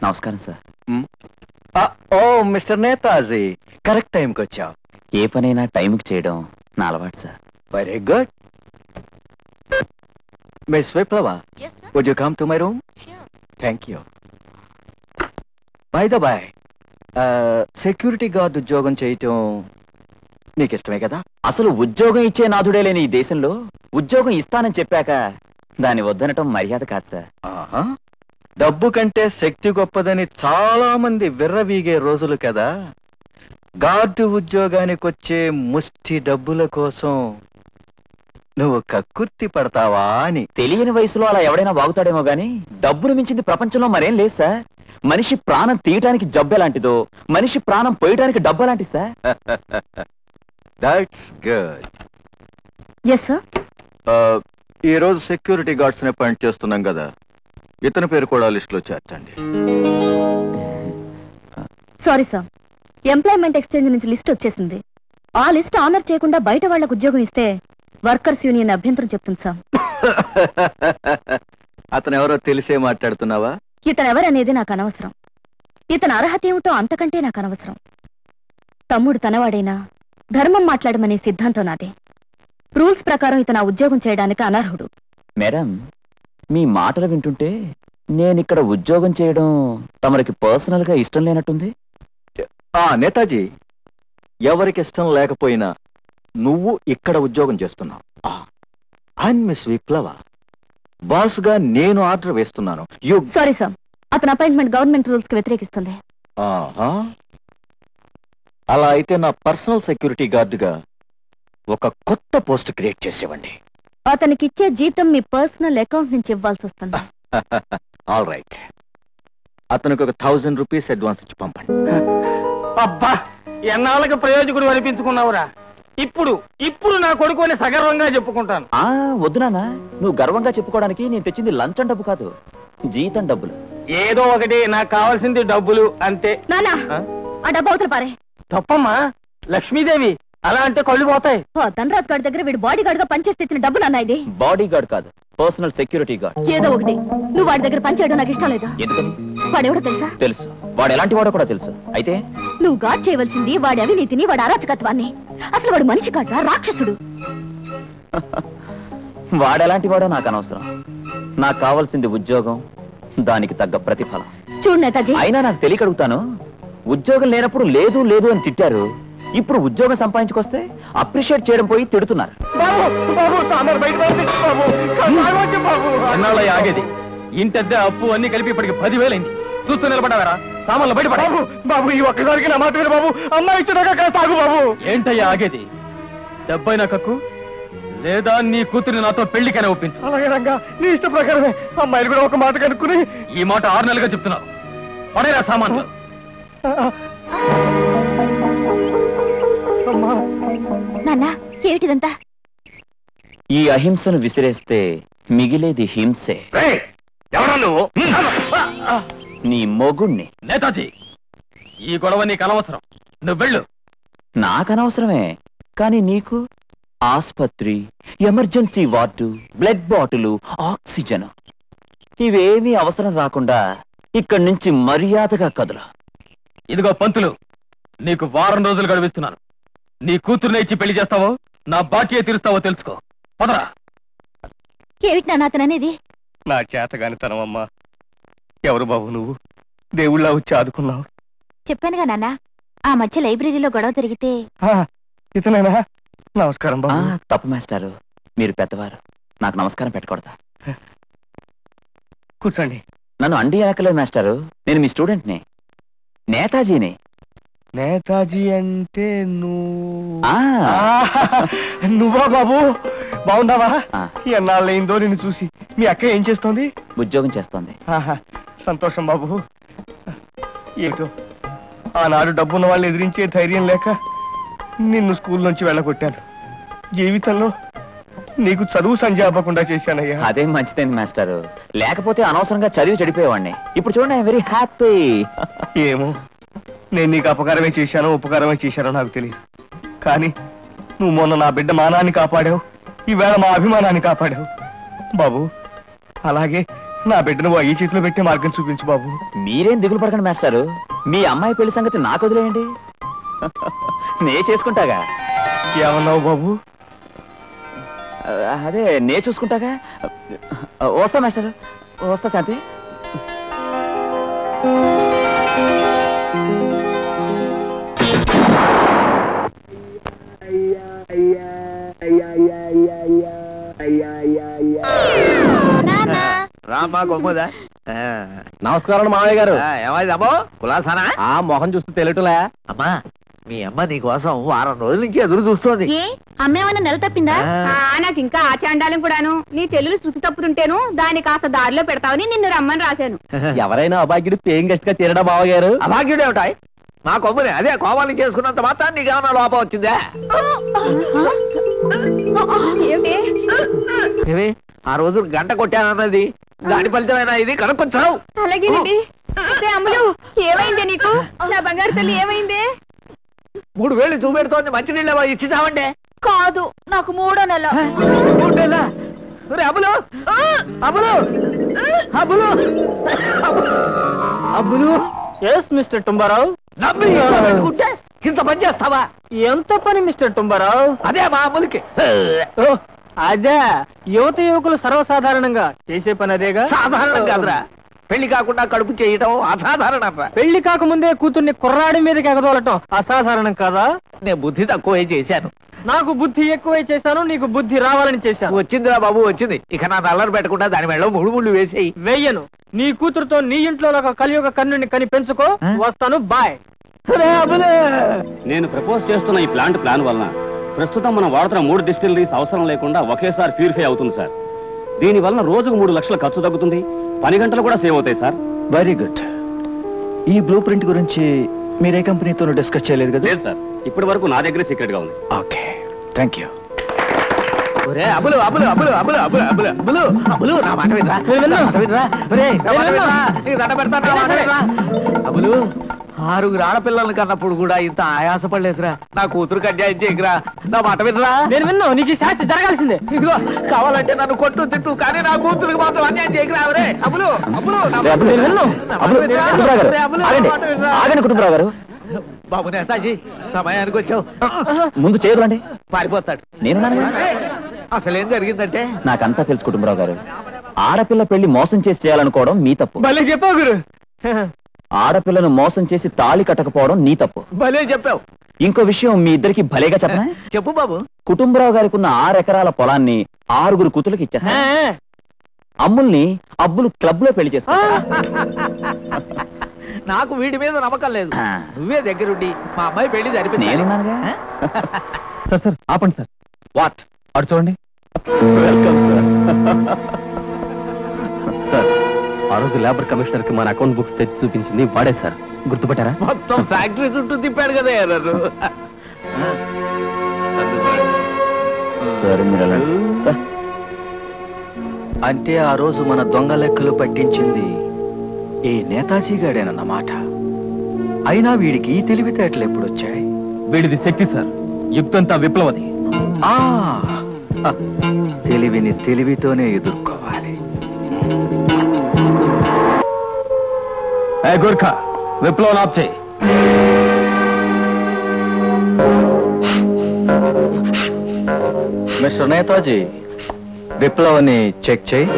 నమస్కారం సార్. ఓ mister Netaji, correct టైంకి వచ్చావు. ఏ పనైనా టైంకి చేయడం నా అలవాటు sir. Very good. Miss Viplava, would you come to my room? Thank you. By the bye, security guard ఉద్యోగం చేయటం నీకు ఇష్టమే కదా? అసలు ఉద్యోగం ఇచ్చే నాథుడే లేని ఈ దేశంలో ఉద్యోగం ఇస్తానని చెప్పాక దాన్ని వద్దనటం మర్యాద కాదు సార్. ఆహా, డబ్బు కంటే శక్తి గొప్పదని చాలా మంది విర్రవీగే రోజులు కదా. గార్డు ఉద్యోగానికి వచ్చే ముష్టి డబ్బుల కోసం నువ్వు కక్కుర్తి పడతావా అని. తెలియని వయసులో అలా ఎవడైనా వాగుతాడేమో గాని డబ్బును మించింది ప్రపంచంలో మరేం లేదు సార్. మనిషి ప్రాణం తీయటానికి జబ్బు ఎలాంటిదో మనిషి ప్రాణం పోయటానికి డబ్బు ఎలాంటిది sir. That's good. Yes sir. ఈ రోజు సెక్యూరిటీ గార్డ్స్ ని అపాయింట్ చేస్తున్నాం కదా, ఇతని పేరు కూడా లిస్ట్ లో చేర్చండి. సారీ సార్, ఎంప్లాయ్మెంట్ ఎక్స్చేంజ్ నుంచి లిస్ట్ వచ్చేసింది. ఆ లిస్ట్ ఆనర్ చేయకుండా బయట వాళ్లకు ఉద్యోగం ఇస్తే వర్కర్స్ యూనియన్ అభ్యంతరం చెప్తుంది సార్. అతను ఎవరో తెలిసే మాట్లాడుతున్నావా? ఇతనెవరనేది నాకు అనవసరం. ఇతని అర్హత ఏమిటో అంతకంటే నాకు అనవసరం. తమ్ముడు తనవాడైనా ధర్మం మాట్లాడమనే సిద్ధాంతం నాదే. రూల్స్ ప్రకారం ఇతను ఆ ఉద్యోగం చేయడానికి అనర్హుడు. మేడం, మీ మాటలు వింటుంటే నేనిక్కడ ఉద్యోగం చేయడం తమరికి పర్సనల్ గా ఇష్టం లేనట్టుంది. నేతాజీ, ఎవరికి ఇష్టం లేకపోయినా నువ్వు ఇక్కడ ఉద్యోగం చేస్తున్నావు. అండ్ మిస్ విప్లవ, బాస్ గా నేను ఆర్డర్ వేస్తున్నాను. సారీ సార్, అతని అపాయింట్మెంట్ గవర్నమెంట్ రూల్స్ కి వ్యతిరేకిస్తుంది. అలా అయితే నా పర్సనల్ సెక్యూరిటీ గార్డుగా ఒక కొత్త పోస్ట్ క్రియేట్ చేసేవండి. అతనికి ఇచ్చే జీతం మీ పర్సనల్ అకౌంట్ నుంచి ఇవ్వాల్సి వస్తుంది. ఆల్ రైట్, అతనికి ఒక 1000 రూపీస్ అడ్వాన్స్ ఇచ్చి పంపండి. అబ్బా, ఎన్నాళ్ళకి ప్రయోజకుడు అనిపించుకున్నావురా. ఇప్పుడు ఇప్పుడు నా కొడుకు అని సగర్వంగా చెప్పుకుంటాను. వద్దు నాన్న, నువ్వు గర్వంగా చెప్పుకోవడానికి నేను తెచ్చింది లంచం డబ్బు కాదు, జీతం డబ్బులు. ఏదో ఒకటి, నాకు కావాల్సింది డబ్బులు అంతే. నానా, ఆ డబ్బు అవతల పారే. తప్పమ్మా, లక్ష్మీదేవి అలా అంటే కళ్ళు పోతాయి. ధనరాజ్ గారి దగ్గర వీడు బాడీ గార్డ్ గా పనిచేసి తెచ్చిన డబ్బు నాన్న ఇది. బాడీ గార్డ్ కాదు, పర్సనల్ సెక్యూరిటీ గార్డ్. ఏదో ఒకటి, నువ్వు వాడి దగ్గర పనిచేయడం నాకు ఇష్టం లేదు. ఎందుకని? వాడెవడో తెలుసా? తెలుసు. వాడు ఎలాంటి వాడో కూడా తెలుసు. అయితే నువ్వు గార్డ్ చేయవలసింది వాడి అవినీతిని, వాడి అరాచకత్వాన్ని. అసలు వాడు మనిషి కాదు, రాక్షసుడు. వాడెలాంటి వాడో నాకు అనవసరం. నాకు కావాల్సింది ఉద్యోగం, దానికి తగ్గ ప్రతిఫలం. చూడు నేతాజీ, అయినా నాకు తెలియక అడుగుతాను, ఉద్యోగం లేనప్పుడు లేదు లేదు అని తిట్టారు, ఇప్పుడు ఉద్యోగం సంపాదించుకొస్తే అప్రిషియేట్ చేయడం పోయి తిడుతున్నారు. అన్నాళ్ళ ఆగేది ఇంటద్దే అప్పు అన్ని కలిపి ఇప్పటికి 10,000 అయింది. చూస్తూ నిలబడవరా, సామాన్లు బయటపడ. బాబు, ఈ ఒక్కసారికి నా మాట విను బాబు. అమ్మ ఇచ్చినాక తాగు బాబు. ఏంటయ్యా ఆగేది? 70 నా కక్కు, లేదా నీ కూతురిని నాతో పెళ్లికైనా ఒప్పించు. అలాగే రంగా, నీ ఇష్ట ప్రకారమే. అమ్మాయిలు కూడా ఒక మాట కనుక్కుని ఈ మాట 6 నెలలుగా చెప్తున్నావు. పడేరా సామాన్లు. నాన్న, ఏమిటిదంతా? ఈ అహింసను విసిరేస్తే మిగిలేది హింసే. ఎవరా నువ్వు? నీ మొగుణ్ణి. నేతాజీ, ఈ గొడవ నీకు అనవసరం. నువ్వు వెళ్ళు. నాకనవసరమే, కానీ నీకు ఆస్పత్రి, emergency ward, blood bottle, oxygen ఇవేమీ అవసరం రాకుండా ఇక్కడి నుంచి మర్యాదగా కదులు. ఇదిగో పంతులు, నీకు వారం రోజులు గడిపిస్తున్నాను. నీ కూతుర్ని ఇచ్చి పెళ్లి చేస్తావో నా బాకీ తీరుస్తావో తెలుసుకో. పదరా. ఏమిటి నాన్న అతను అనేది? నా చేతగాని తనమమ్మా. ఎవరు బాబు నువ్వు? దేవుళ్ళ వచ్చి ఆదుకున్నావు. చెప్పానుగా నాన్న, ఆ మధ్య లైబ్రరీలో గొడవ జరిగితే. ఇతనేనా? నమస్కారం బాబు. తప్పు మాస్టారు, మీరు పెద్దవారు, నాకు నమస్కారం పెట్టకూడదా? కూర్చోండి. నన్ను అండి అనకలేదు మాస్టారు, నేను మీ స్టూడెంట్ని, నేతాజీని. నేతాజీ అంటే నువ్వా బాబు? బాగున్నావా? ఎన్నాళ్ళయిందో నిన్ను చూసి. మీ అక్క ఏం చేస్తోంది? ఉద్యోగం చేస్తోంది. సంతోషం బాబు. ఏమిటో ఆనాడు డబ్బున్న వాళ్ళని ఎదిరించే ధైర్యం లేక నిన్ను స్కూల్ నుంచి వెళ్ళగొట్టాను. జీవితంలో నీకు చదువు సంజ అవ్వకుండా చేశానయ్యా. అదేం మంచిదండి మాస్టారు, లేకపోతే అనవసరంగా చదివి చెడిపోయేవాడిని. ఇప్పుడు చూడండి, ఐఎమ్ వెరీ హ్యాపీ. ఏమో, నేను నీకు అపకారమే చేశానో ఉపకారమే చేశానో నాకు తెలియదు. కానీ నువ్వు మొన్న నా బిడ్డ మానాన్ని కాపాడావు, ఈవేళ మా అభిమానాన్ని కాపాడావు బాబు. అలాగే నా బిడ్డను ఈ చేతిలో పెట్టి మార్గం చూపించు బాబు. మీరేం దిగులు పడకండి మాస్టారు, మీ అమ్మాయి పెళ్లి సంగతి నాకు వదిలేయండి. నే చేసుకుంటాగా. ఏమన్నావు బాబు? అదే నే చూసుకుంటాగా. వస్తా మాస్టారు, వస్తా శాంతి. రామా గొప్పదా. నమస్కారం మామయ్య గారు. ఏమైంది అమ్మో కులాసానా? ఆ మొహం చూస్తూ తెలియటలే. అమ్మా మీ అమ్మ నీ కోసం వారం రోజుల నుంచి ఎదురు చూస్తోంది. ఏ అమ్మేమన్నా నెల తప్పిందా? నాకు ఇంకా ఆచాండాలం కూడాను. నీ చెల్లెలు శృతి తప్పుతుంటేను దాన్ని కాస్త దారిలో పెడతావని నిన్ను రమ్మని రాశాను. ఎవరైనా అభాగ్యుడు పేయింగ్ గెస్ట్ గా తీరడా మామయ్య గారు? అభాగ్యుడే ఉంటాయి మా కొమ్మని. అదే కోపాలను చేసుకున్నంత మాత్రం నీకు ఏమన్నా లోపం వచ్చిందా? ఏమిటి? ఏమి ఆ రోజు గంట కొట్టానన్నది దాని ఫలితమైనా ఇది కనుక్కొచ్చావు. అలాగేనండి. అమ్ములు ఏమైంది నీకు? నా బంగారు తల్లి ఏమైంది? 3 వేలు చూపెడుతోంది, మంచినీళ్ళ ఇచ్చి చావండి. కాదు, నాకు 3వ నెల. 3 నెలల? ఒరే అబ్బులు అబ్బులు అబ్బులు అబ్బులు. Yes mister టుంబారావు. నమ్మి ఇంట్లో పెట్టుకుంటే ఇంత పని చేస్తావా? ఎంత పని మిస్టర్ టుంబారావు? అదే మా అమ్ములకి. అదే యువత యువకులు సర్వసాధారణంగా చేసే పని అదేగా. సాధారణం కాదురా, పెళ్లి కాకుండా కడుపు చేయటం అసాధారణం. పెళ్లి కాకముందే కూతుర్ని కుర్రాడి మీదకి ఎగదోలటం అసాధారణం కాదా? నేను బుద్ధి తక్కువే చేశాను. నాకు బుద్ధి ఎక్కువై చేశాను, నీకు బుద్ధి రావాలని చేశాను. వచ్చిందిరా బాబు వచ్చింది. ఇక నా నల్లరు పెట్టకుండా దాని మెడలో 3 ముళ్ళు వేసేయి. వెయ్యను. నీ కూతురుతో నీ ఇంట్లో ఒక కలియుగ కన్నుని కని పెంచుకో. వస్తాను, బాయ్. నేను ప్రపోజ్ చేస్తున్న ఈ ప్లాన్ వలన ప్రస్తుతం మనం వాడుతున్న 3 డిస్టిలరీస్ అవసరం లేకుండా ఒకేసారి ప్యూరిఫై అవుతుంది సార్. దీని వలన రోజుకు 3 లక్షల ఖర్చు తగ్గుతుంది, 10 గంటలు కూడా సేవ్ అవుతాయి సార్. Very good. ఈ బ్లూ ప్రింట్ గురించి మీరే కంపెనీతో డిస్కస్ చేయలేదు కదా? లేదు సార్, ఇప్పటి వరకు నా దగ్గరే సీక్రెట్ గా ఉంది. Okay, thank you. అబ్బులు అబ్బులు అబ్బులు అబ్బులు అబ్బులు అబ్బులు అబ్బులు అబ్బులు నా మాట వినరా? నా మాట వినరా? ఒరేయ్, నా మాట వినరా? నీకు దండ పెడతాను, నా మాట వినరా? అబ్బులు 6 ఆడపిల్లల్ని కన్నప్పుడు కూడా ఇంత ఆయాసపడలేదురా. నా కూతురు అన్యాయం చేయకురా, నా మాట వినరా? నేను విన్నా, నీకు ఈ శాస్తి జరగాల్సిందే. ఇదిగో కావాలంటే నన్ను కొట్టు తిట్టు, కానీ నా కూతురికి మాత్రం అన్యాయం చేయకురా. ఒరే అబ్బులు అబ్బులు నా మాట వినరా? నా మాట వినరా? ఒరే అబ్బులు, నా మాట వినరా? ఆగండి కుటుంబరావు గారు. బాబు నేతాజీ, సమయానికి వచ్చావు. ముందు చేయదులండి, పారిపోతాడు. నేను అసలేం జరిగిందంటే నాకంతా తెలుసు కుటుంబరావు గారు. ఆడపిల్ల పెళ్లి మోసం చేసి చేయాలనుకోవడం మీ తప్పు. భలే చెప్పావు గురు. ఆడపిల్లను మోసం చేసి తాళి కట్టకపోవడం నీ తప్పు. భలే చెప్పావు. ఇంకో విషయం మీ ఇద్దరికి భలేగా చెప్పనా? చెప్పు బాబు. కుటుంబరావు గారికి ఉన్న 6 ఎకరాల పొలాన్ని 6 కూతుర్లకు ఇచ్చేస్తా. అమ్ముల్ని అబ్బులు క్లబ్ లో పెళ్లి చేసుకో. నాకు వీడి మీద నమ్మకం లేదు. నువ్వే దగ్గరుండి మా అమ్మాయి పెళ్లి జరిపింది. నేనున్నానుగా. సార్ సార్ ఆపండి సార్. వాట్? అటు చూడండి. Welcome sir. సార్, ఆ రోజు లేబర్ కమిషనర్ కి మన అకౌంట్ బుక్స్ తెచ్చి చూపించింది వాడే సార్. గుర్తుపట్టారా? మొత్తం ఫ్యాక్టరీ చుట్టూ తిప్పాడు కదా ఎర్రరు. సరే మీరు వెళ్ళండి. అంటే ఆ రోజు మన దొంగ లెక్కలు పట్టించింది ఈ నేతాజీ గాడేనన్నమాట. అయినా వీడికి ఈ తెలివితేటలు ఎప్పుడు వచ్చాయి? వీడిది శక్తి సార్, యుక్తంతా విప్లవది. ఆ తెలివిని తెలివితోనే ఎదుర్కోవాలి. ఏ గోర్ఖా, విప్లవం ఆప్ చేయి. మిస్టర్ నేతాజీ, విప్లవని చెక్ చేయి.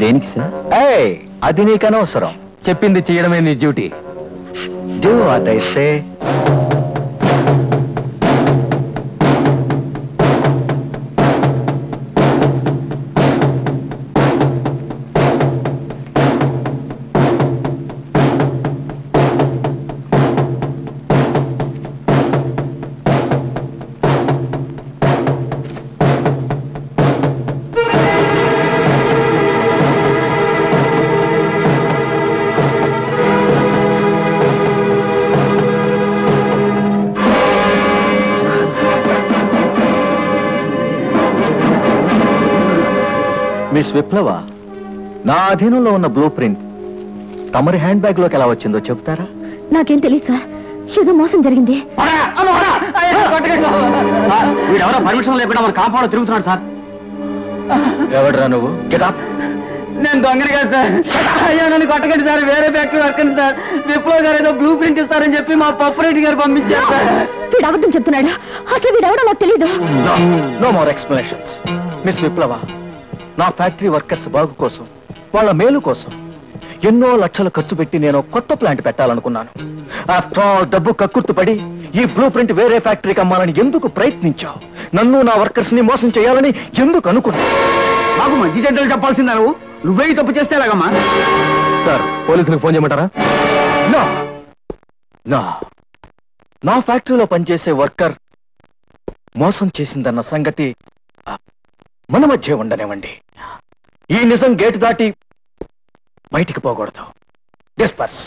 దేనికి సార్? అది నీకు అనవసరం. చెప్పింది చేయడమే నీ duty. Do what I say. Miss విప్లవ, నా అధీనంలో ఉన్న బ్లూ ప్రింట్ తమరి హ్యాండ్ బ్యాగ్ లోకి ఎలా వచ్చిందో చెప్తారా? నాకేం తెలియదు సార్, ఏదో మోసం జరిగింది. వీడెవరో పర్మిషన్ లేకుండా మన కాంపౌండ్ తిరుగుతున్నాడు సార్. ఎవడరా నువ్వు? Get up. నేను దొంగని కాదు సార్. అయ్యా నన్ను కొట్టకండి సార్, వేరే ఫ్యాక్టరీ వర్కండి సార్. విప్లవ్ గారు ఏదో బ్లూ ప్రింట్ ఇస్తారని చెప్పి మా పప్పురెడ్డి గారు పంపించారు సార్. వీడు అబద్ధం చెప్తున్నాడు. అసలు వీడెవడో నాకు తెలీదు. No more explanations. మిస్ విప్లవ, నా ఫ్యాక్టరీ వర్కర్స్ బాగు కోసం, వాళ్ళ మేలు కోసం ఎన్నో లక్షలు ఖర్చు పెట్టి నేను కొత్త ప్లాంట్ పెట్టాలనుకున్నాను. ఆఫ్టర్ ఆల్ డబ్బు కక్కుర్తుపడి ఈ బ్లూ ప్రింట్ వేరే ఫ్యాక్టరీకి అమ్మాలని ఎందుకు ప్రయత్నించావు? నన్ను నా వర్కర్స్ ని మోసం చేయాలని ఎందుకు అనుకున్నావు? మాకు మంచి చెడ్డలు చెప్పాల్సిందా నువ్వే తప్పు చేస్తే ఎలాగమ్మా? సార్, పోలీసులకు ఫోన్ చేయమంటారా? No. No. నా ఫ్యాక్టరీలో పనిచేసే వర్కర్ మోసం చేసిందన్న సంగతి మన మధ్య ఉండనివ్వండి. ఈ నిజం గేటు దాటి బయటికి పోకూడదు. డిస్పర్స్.